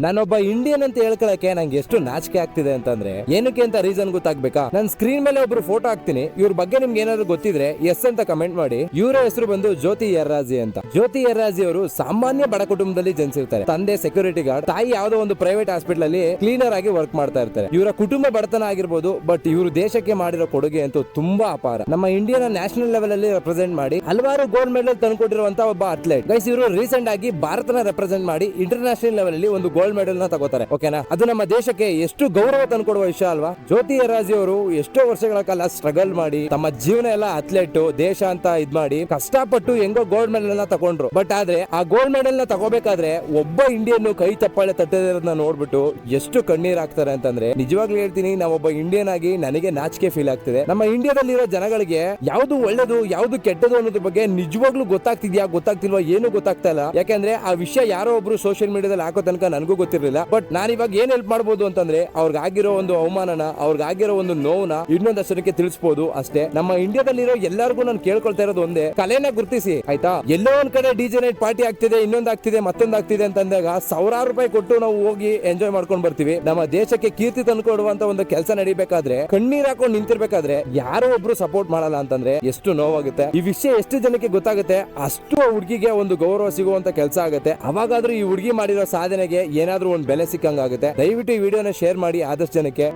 ನಾನೊಬ್ಬ ಇಂಡಿಯನ್ ಅಂತ ಹೇಳ್ಕೊಳಕ್ಕೆ ನಂಗೆ ಎಷ್ಟು ನಾಚಿಕೆ ಆಗ್ತಿದೆ ಅಂತಂದ್ರೆ ಏನಕ್ಕೆ ಅಂತ ರೀಸನ್ ಗೊತ್ತಾಗ್ಬೇಕಾ? ನಾನು ಸ್ಕ್ರೀನ್ ಮೇಲೆ ಒಬ್ರು ಫೋಟೋ ಹಾಕ್ತೀನಿ, ಇವ್ರ ಬಗ್ಗೆ ನಿಮ್ಗೆ ಏನಾದ್ರು ಗೊತ್ತಿದ್ರೆ ಎಸ್ ಅಂತ ಕಮೆಂಟ್ ಮಾಡಿ. ಇವರ ಹೆಸರು ಬಂದು ಜ್ಯೋತಿ ಎರ್ರಾಜಿ ಅಂತ. ಜ್ಯೋತಿ ಎರ್ರಾಜಿ ಅವರು ಸಾಮಾನ್ಯ ಬಡ ಕುಟುಂಬದಲ್ಲಿ ಜನಿಸಿರ್ತಾರೆ. ತಂದೆ ಸೆಕ್ಯೂರಿಟಿ ಗಾರ್ಡ್, ತಾಯಿ ಯಾವುದೋ ಒಂದು ಪ್ರೈವೇಟ್ ಹಾಸ್ಪಿಟಲ್ ಅಲ್ಲಿ ಕ್ಲೀನರ್ ಆಗಿ ವರ್ಕ್ ಮಾಡ್ತಾ ಇರ್ತಾರೆ. ಇವರ ಕುಟುಂಬ ಬಡತನ ಆಗಿರ್ಬೋದು, ಬಟ್ ಇವರು ದೇಶಕ್ಕೆ ಮಾಡಿರೋ ಕೊಡುಗೆ ಅಂತೂ ತುಂಬಾ ಅಪಾರ. ನಮ್ಮ ಇಂಡಿಯಾನ ನ್ಯಾಷನಲ್ ಲೆವೆಲ್ ಅಲ್ಲಿ ರೆಪ್ರೆಸೆಂಟ್ ಮಾಡಿ ಹಲವಾರು ಗೋಲ್ಡ್ ಮೆಡಲ್ ತಂದುಕೊಟ್ಟಿರುವಂತ ಒಬ್ಬ ಅಥ್ಲೆಟ್. ಗೈಸ್, ಇವರು ರೀಸೆಂಟ್ ಆಗಿ ಭಾರತನ ರೆಪ್ರೆಸೆಂಟ್ ಮಾಡಿ ಇಂಟರ್ನ್ಯಾಷನಲ್ ಲೆವೆಲ್ ಅಲ್ಲಿ ಒಂದು ಗೋಲ್ಡ್ ಮೆಡಲ್ ನ ತಗೋತಾರೆ. ಓಕೆನಾ? ಅದು ನಮ್ಮ ದೇಶಕ್ಕೆ ಎಷ್ಟು ಗೌರವ ತಂದುಕೊಡುವ ವಿಷಯ ಅಲ್ವಾ? ಜ್ಯೋತಿ ಎರ್ರಾಜಿ ಅವರು ಎಷ್ಟೋ ವರ್ಷಗಳ ಕಾಲ ಸ್ಟ್ರಗಲ್ ಮಾಡಿ ತಮ್ಮ ಜೀವನ ಎಲ್ಲ ಅಥ್ಲೆಟ್ ದೇಶ ಅಂತ ಇದ್ ಮಾಡಿ ಕಷ್ಟಪಟ್ಟು ಹೆಂಗೋ ಗೋಲ್ಡ್ ಮೆಡಲ್ ನ ತಗೊಂಡ್ರು. ಬಟ್ ಆದ್ರೆ ಆ ಗೋಲ್ಡ್ ಮೆಡಲ್ ನ ತಗೋಬೇಕಾದ್ರೆ ಒಬ್ಬ ಇಂಡಿಯನ್ ಕೈ ಚಪ್ಪಾಳೆ ತಟ್ಟದಿರೋದನ್ನ ನೋಡ್ಬಿಟ್ಟು ಎಷ್ಟು ಕಣ್ಣೀರ್ ಹಾಕ್ತಾರೆ ಅಂತಂದ್ರೆ ನಿಜವಾಗ್ಲೂ ಹೇಳ್ತೀನಿ, ನಾವೊಬ್ಬ ಇಂಡಿಯನ್ ಆಗಿ ನನಗೆ ನಾಚಿಕೆ ಫೀಲ್ ಆಗ್ತಿದೆ. ನಮ್ಮ ಇಂಡಿಯಾದಲ್ಲಿರೋ ಜನಗಳಿಗೆ ಯಾವ್ದು ಒಳ್ಳೇದು ಯಾವ್ದು ಕೆಟ್ಟದು ಅನ್ನೋದ್ರ ಬಗ್ಗೆ ನಿಜವಾಗ್ಲೂ ಗೊತ್ತಾಗ್ತಿಲ್ವಾ ಏನು ಗೊತ್ತಾಗ್ತಾ ಇಲ್ಲ. ಯಾಕಂದ್ರೆ ಆ ವಿಷಯ ಯಾರೋ ಒಬ್ರು ಸೋಷಿಯಲ್ ಮೀಡಿಯಾದಲ್ಲಿ ಹಾಕೋ ತನಕ ನನಗೂ ಗೊತ್ತಿರಲಿಲ್ಲ. ಬಟ್ ನಾನು ಇವಾಗ ಏನ್ ಹೆಲ್ಪ್ ಮಾಡ್ಬೋದು ಅಂತಂದ್ರೆ ಅವ್ರಿಗಾಗಿರೋ ಒಂದು ಅವಮಾನನ, ಅವ್ರಿಗಾಗಿರೋ ಒಂದು ನೋವನ್ನ ಇನ್ನೊಂದಷ್ಟು ಜನಕ್ಕೆ ತಿಳಿಸಬಹುದು ಅಷ್ಟೇ. ನಮ್ಮ ಇಂಡಿಯಾದಲ್ಲಿರೋ ಎಲ್ಲರಿಗೂ ನಾನು ಕೇಳ್ಕೊಳ್ತಾ ಇರೋದು ಒಂದೇ, ಕಲೆನ ಗುರುತಿಸಿ ಆಯ್ತಾ? ಎಲ್ಲೋ ಒಂದ್ ಕಡೆ ಡಿಜೆ ನೈಟ್ ಪಾರ್ಟಿ ಆಗ್ತಿದೆ, ಇನ್ನೊಂದು ಆಗ್ತಿದೆ, ಮತ್ತೊಂದು ಆಗ್ತಿದೆ ಅಂತಂದಾಗ ಸಾವಿರಾರು ರೂಪಾಯಿ ಕೊಟ್ಟು ನಾವು ಹೋಗಿ ಎಂಜಾಯ್ ಮಾಡ್ಕೊಂಡು ಬರ್ತೀವಿ. ನಮ್ಮ ದೇಶಕ್ಕೆ ಕೀರ್ತಿ ತಂದುಕೊಡುವಂತ ಒಂದು ಕೆಲಸ ನಡಿಬೇಕಾದ್ರೆ ಕಣ್ಣೀರ್ ಹಾಕೊಂಡು ನಿಂತಿರ್ಬೇಕಾದ್ರೆ ಯಾರೋ ಒಬ್ರು ಸಪೋರ್ಟ್ ಮಾಡಲ್ಲ ಅಂತಂದ್ರೆ ಎಷ್ಟು ನೋವಾಗುತ್ತೆ. ಈ ವಿಷಯ ಎಷ್ಟು ಜನಕ್ಕೆ ಗೊತ್ತಾಗುತ್ತೆ ಅಷ್ಟು ಹುಡುಗಿಗೆ ಒಂದು ಗೌರವ ಸಿಗುವಂತ ಕೆಲಸ ಆಗುತ್ತೆ. ಅವಾಗಾದ್ರೂ ಈ ಹುಡುಗಿ ಮಾಡಿರೋ ಸಾಧನೆಗೆ ಏನಾದ್ರೂ ಒಂದು ಬೆಲೆ ಸಿಕ್ಕಂಗಾಗುತ್ತೆ. ದಯವಿಟ್ಟು ಈ ವಿಡಿಯೋನ ಶೇರ್ ಮಾಡಿ ಆದಷ್ಟು ಜನಕ್ಕೆ.